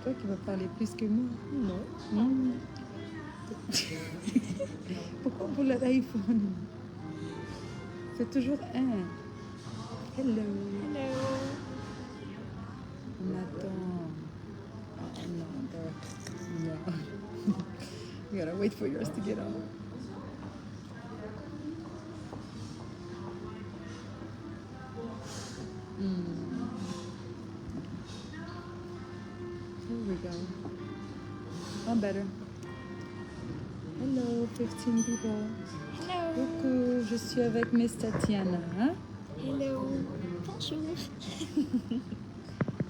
toi qui vas parler plus que moi. Non. Pourquoi pour l'iPhone? C'est toujours un. Hello. On attend. Oh no, no. We gotta wait for yours to get on. Here we go. Oh, better. Hello, 15 people. Hello. Coucou, je suis avec Miss Tatiana. Hein? Hello. Bonjour.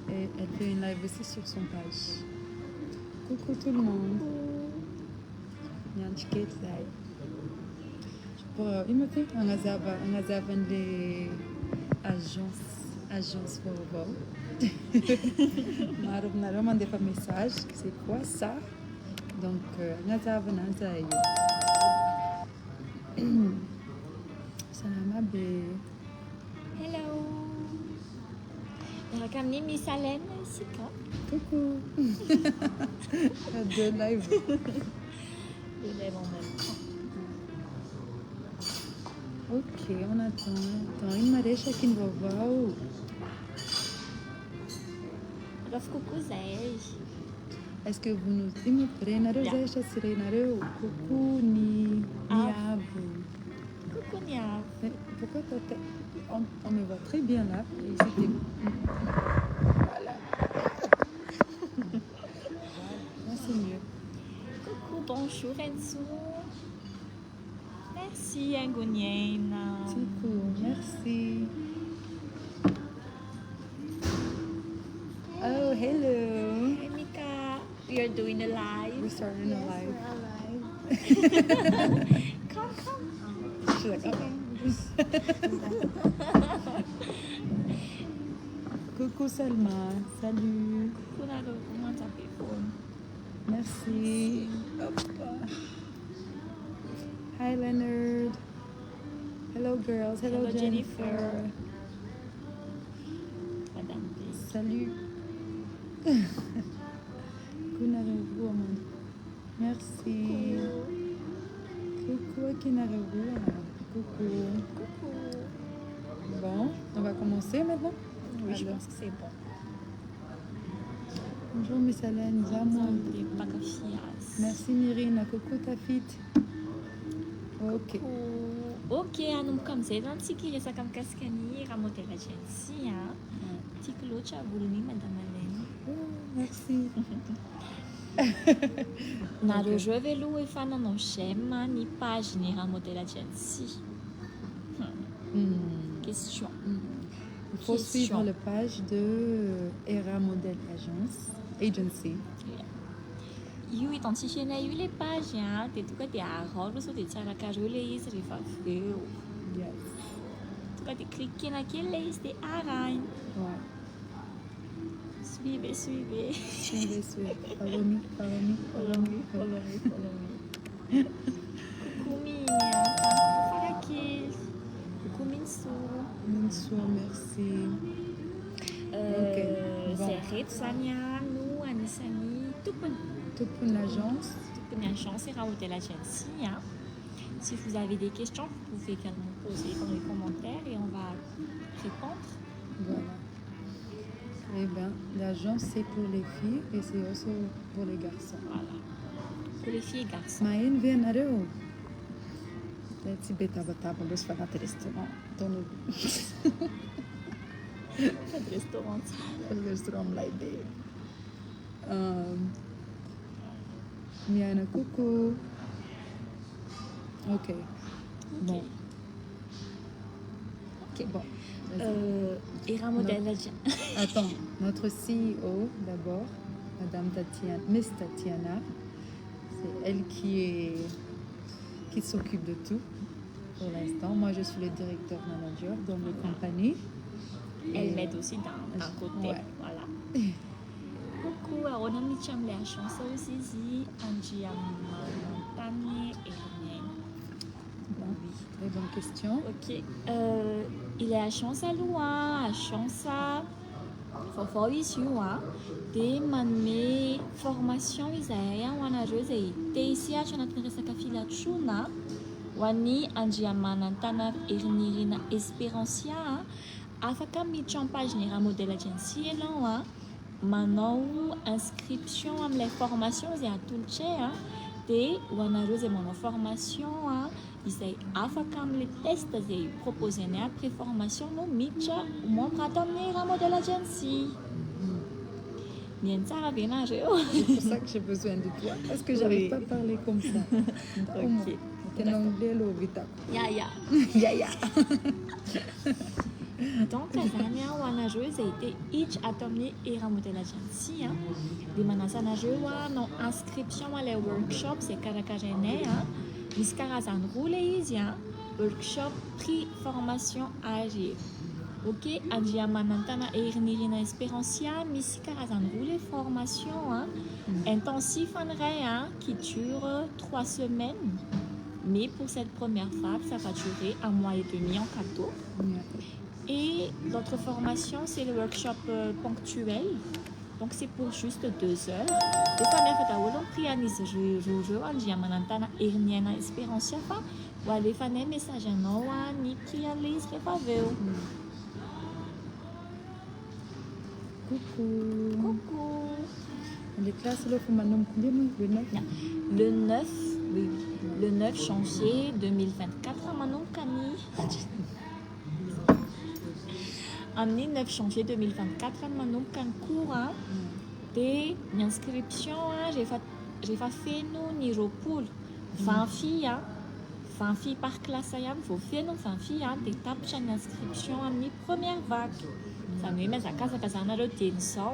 Et elle fait une live aussi sur son page. Coucou tout le monde. Nyanchi Kate. Imate, on a des agences vovó. Marom mandé pas message. C'est quoi ça? Donc, on a Salam abe. Hello. Rakam ni Miss Allen ici quoi? Coucou. De live. Je lève en même temps. Ok, on attend. Une marecha aqui no vovó. Raf coucou Zay. Est-ce que vous nous imaginez Narozecha Sirenareu? Coucou ni Niabu. Coucou Nia. Pourquoi on me voit très bien là. Et c'était... Voilà. Là c'est mieux. Coucou, bonjour Enzo. Merci Angonienne. Coucou, merci. Oh, hello. Hey Mika, we are doing a live. We're starting a live. Come. She's like, okay. Coucou Salma, salut. Comment t'appelles? Merci. Hop. Hi Leonard. Hello girls. Hello Jennifer. Madame Bliss. Salut. Kunarevou, Amanda. Merci. Coucou à Kinarevou. Coucou. Bon, on va commencer maintenant? Oui, je pense que c'est bon. Bonjour Miss Hélène, Zaman. Merci Myrina, coucou Tafit. Ok. Ok, anum kam zedan tiki resaka mikasika ramodèle agency tiako loatra volony madame Hélène. Merci. Nareo jo ve aloha efa nanao j'aime ny page ny ramodèle agency. Question. Il faut suivre la page de Era Model Agency. Io identifienay io le page dia tonga dia araholo sao dia tsarakareo le izy rehefa avy eo. Tonga dia cliquena kely le izy dia arahina. Suivez. Follow me. Coucou Mini, Farakil. Coucou Minso, merci. Zay reto zany no anisany Tompony agence. Tompony agence Era Modèle Agency. Si vous avez des questions, vous pouvez également poser dans les commentaires et on va répondre. Voilà. Eh bien, l'agence c'est pour les filles et c'est aussi pour les garçons. Voilà. Pour les filles et garçons. Maïn vient à l'eau. Let's see, table, on va se faire un restaurant. Dans le... Pas de restaurant. Pas de restaurant, l'idée. Miana, coucou. Ok. Bon. Era Modèle Agency. Attends, notre CEO d'abord, Madame Tatiana, Miss Tatiana, c'est elle qui s'occupe de tout pour l'instant. Moi, je suis le directeur manager dans la compagnie. Elle m'aide aussi d'un côté. Ouais. Voilà. Coucou, on a mis la chance aussi ici. Angie Montagne et Rien. Bon, très bonne question. Ok. Il est à chance à loin, à chance à vaovao izy io dia manome formation izay ho anareo izay te hisehatra anatin'ny resaka filatroana ho an'ny andriamanantana Erinirina Espérancia afaka miditra amin'ny pageny raha modèle agency ianao manao inscription amin'ilay formation izay atolotra dia ho anareo izay manao formation izay afaka amin'ilay test izay proposenay après formation no miditra membre ato amin'ny raha modèle agency. Mihaino tsara ve nareo? C'est pour ça que j'ai besoin de toi. Parce que j'arrive pas à parler comme ça. Ok. C'est en anglais, le vita. Ya. Ya. Donc zany ho anareo izay te hiditra ato amin'ny era modèle agency dia manasa anareo nao inscription ilay workshop izay karakarainay misy karazany roa ilay izy workshop prix formation AG. Ok, andriamanantana Erinirina Espérancia misy karazany roa ilay formation intensif ny ray qui dure 3 semaines. Mais pour cette première vague, ça va durer 1 mois et demi en cadeau. Et l'autre formation, c'est le workshop ponctuel. Donc, c'est pour juste 2 heures. Et ça m'a fait à Wallon Prianis, je andriamanantana Erinirina Espérancia fa ou aller faire un message à nous, ni prialis, repaveu. Coucou. Les classes, là, faut maintenant combien le 9 Le 9, oui. Le 9 janvier 2024, Manon Camille. En 9 janvier 2024, Manon Cancourt, des inscriptions, j'ai fait nous ni repos 20 filles, 20 filles par classe, il faut faire nous 20 filles, des tapes d'inscription en première vague. Ça nous met à casa parce qu'on a le tension,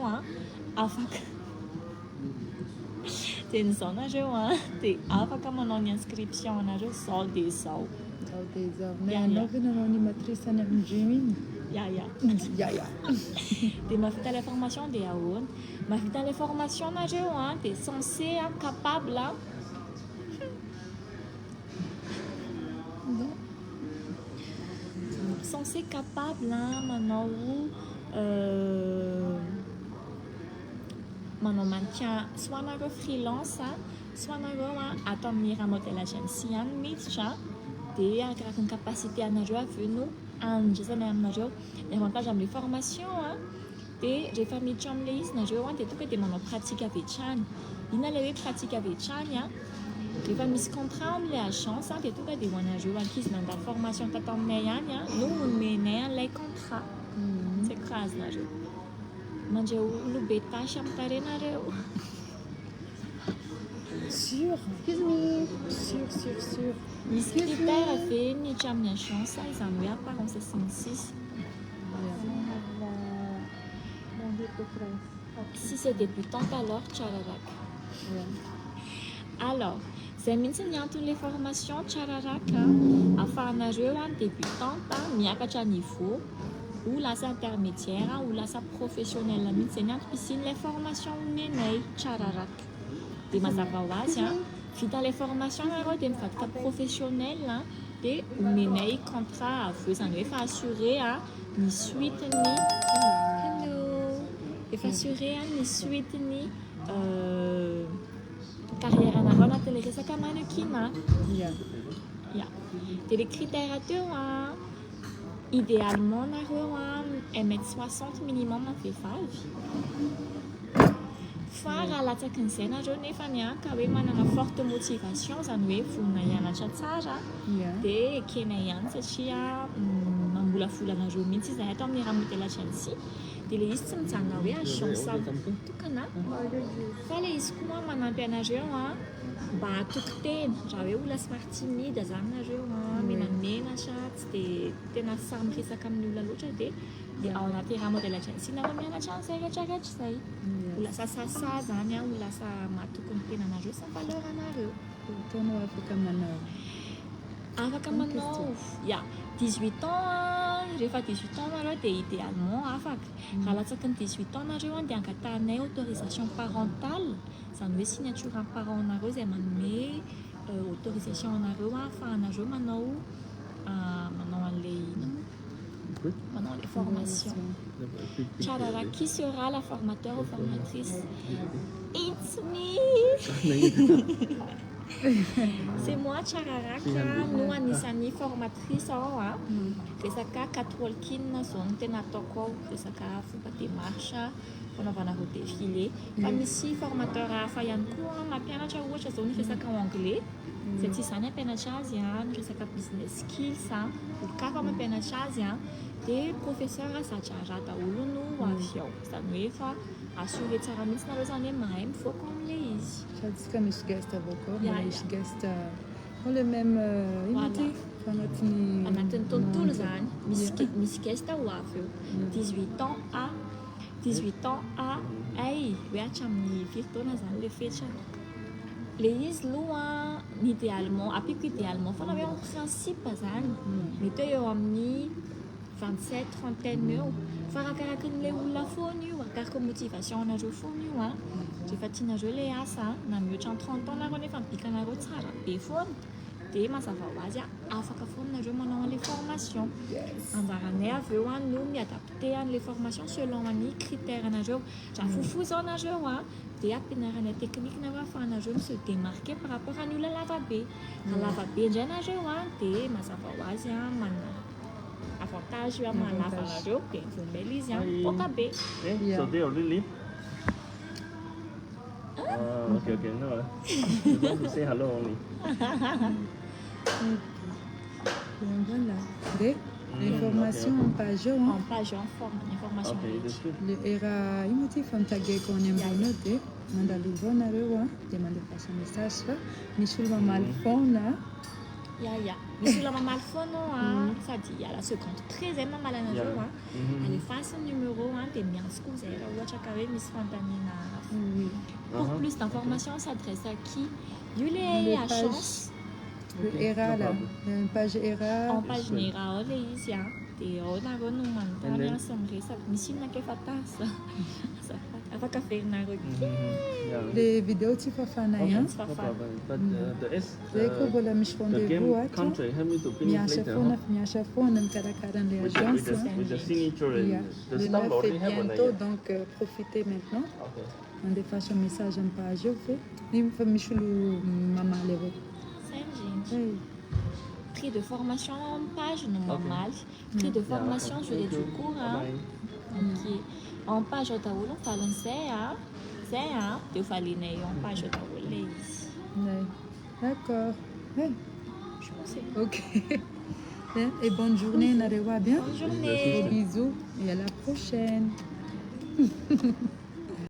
afin que tension na jeu te afaka manao ny inscription anareo zao dia zao. Zao dia zao. Na ianao ve nanao animatrice any amin'ny gym iny? Ya. Ya. Dia mahavita la formation dia ahoana? Mahavita la formation anareo dia censé capable censé capable manao manao maintien soit anareo freelance soit anareo ato amin'ny raha modèle agency any miditra dia arakaraka ny capacité anareo avy eo no andraisana aminareo ny avantage amin'ilay formation dia rehefa miditra amin'ilay izy nareo dia tonga dia manao pratique avy hatrany. Ina ilay hoe pratique avy hatrany rehefa misy contrat amin'ilay agence dia tonga dia ho anareo ankizy nandalo formation tato aminay ihany no nomenay an'ilay contrat. Tsy kazy nareo mandreo olobe tasy amin'ny tarenareo. Sûr. Excuse me. Sûr. Misy critère avy niditra amin'ny agence izany hoe apparence SN6. Si c'est débutante alors Tchararak. Alors, c'est mihitsy ny anton'ilay formation Tchararak ahafahanareo débutante miakatra niveau ou lasa intermédiaire ou lasa professionnel mihitsy zany antopisian'ilay formation omenay Tchararak. Dia mazava ho azy vita ilay formation nareo dia mivadika professionnel dia omenay contrat avy eo zany hoe efa assuré ny suite ny efa assuré ny suite ny carrière anareo anatin'ilay resaka mannequinat. Ya. Dia les critères ateo idéalement nareo 1m60 minimum ny vehivavy. Fa raha latsaky n'izay nareo nefa ka hoe manana forte motivation zany hoe vonona hianatra tsara dia ekena ihany satria mambolavola anareo mihitsy izay ato amin'ny raha modèle agency. Dia ilay izy tsy mijanona hoe agence voatokana fa ilay izy koa manampy anareo mba hatoky tena raha hoe olona somary timide zany nareo menamenatra tsy dia tena samy miresaka amin'ny olona loatra dia ao anaty raha modèle agency nareo mianatra an'izay rehetrarehetra izay. Ho lasa sasa zany ho lasa mahatoky ny tenanareo sy ny valeur anareo. Toanao afaka manao. Afaka manao 18 ans rehefa 18 ans nareo dia idéalement afaka. Raha latsaky ny 18 ans nareo dia angatahanay autorisation parentale zany hoe signature amin'ny parent nareo izay manome autorisation anareo ahafahanareo manao an'ilay Maintenant, les formations. Charara, qui sera la formateur ou formatrice? It's me! C'est moi, Charara, qui nous anisani formatrice. Resaka katwalkin zone tena toko resaka fomba démarche fanaovana route défilé. Fa misy formateur hafa ihany koa mampianatra ohatra zao ny resaka anglais. Zay tsy izany ampianatra azy ny resaka business skills olon-kafa mampianatra azy dia professeur zatra daholo no avy ao. Izany hoe fa assuré tsara mihitsy nareo zany hoe mahay mivoaka amin'ilay izy. Sady misy guest avao koa, Yeah, misy guest le même unité fanatiny anatin'ny tontolo zany misy guest ho avy eo 18 ans à ay hoe hatramin'ny firy taona zany le fetrany. Le izy aloha idéalement apiko idéalement foana hoe en principe zany mety eo amin'ny 27-30 eo fa arakaraka n'ilay olona foana io arakaraka motivation anareo foana io rehefa tianareo le asa na mihoatra ny 30 ans nareo nefa mibikanareo tsara be foana dia mazava ho azy afaka foana nareo manao an'ilay formation. Anjaranay avy eo no miadapte an'ilay formation selon ny critère anareo. Raha foufou zao nareo dia ampianaranay technique nareo ahafahanareo se démarquer par rapport à ny olona lavabe. Raha lavabe indray nareo dia mazava ho azy manana avantage io mahalava anareo dia vombela izy poka be. So they already leave? Okay, no. I want to say hello only. Voilà. Des informations en page En page en forme, information. Okay, that's good. le era imati famtage ko ny ambony de mandalo vonareo dia mandefa message fa misy olo mamaly phone misy olona mamaly foana sady hiala seconde très aime mamaly anareo alefasy ny numéro dia miantso koa zay raha ohatra ka hoe misy fantaniana hafa. Pour plus d'informations, on s'adresse à qui? Yule a chance. Le ERA là, une page ERA. En page ERA, on est ici. Et on a un nom maintenant, ça me reste. Mais si on a que fatas, ça va qu'à faire une requête. Les vidéos tu vas faire naïa. But the S, the game country, help me to finish later. Miacha phone, mkarakara les agences. With the signature and the Le stamp 9 already est have on bientôt, it. donc profitez maintenant. Okay. On défâche un message en page. Il me fait Michoulou maman levé. Prix de formation en page, normal. Prix de formation, je l'ai du cours. En page, on a c'est tu fallait en page, D'accord. Je pensais. Ok. Et bonne journée, Narewa, bien. Bonne journée. Bisous et à la prochaine.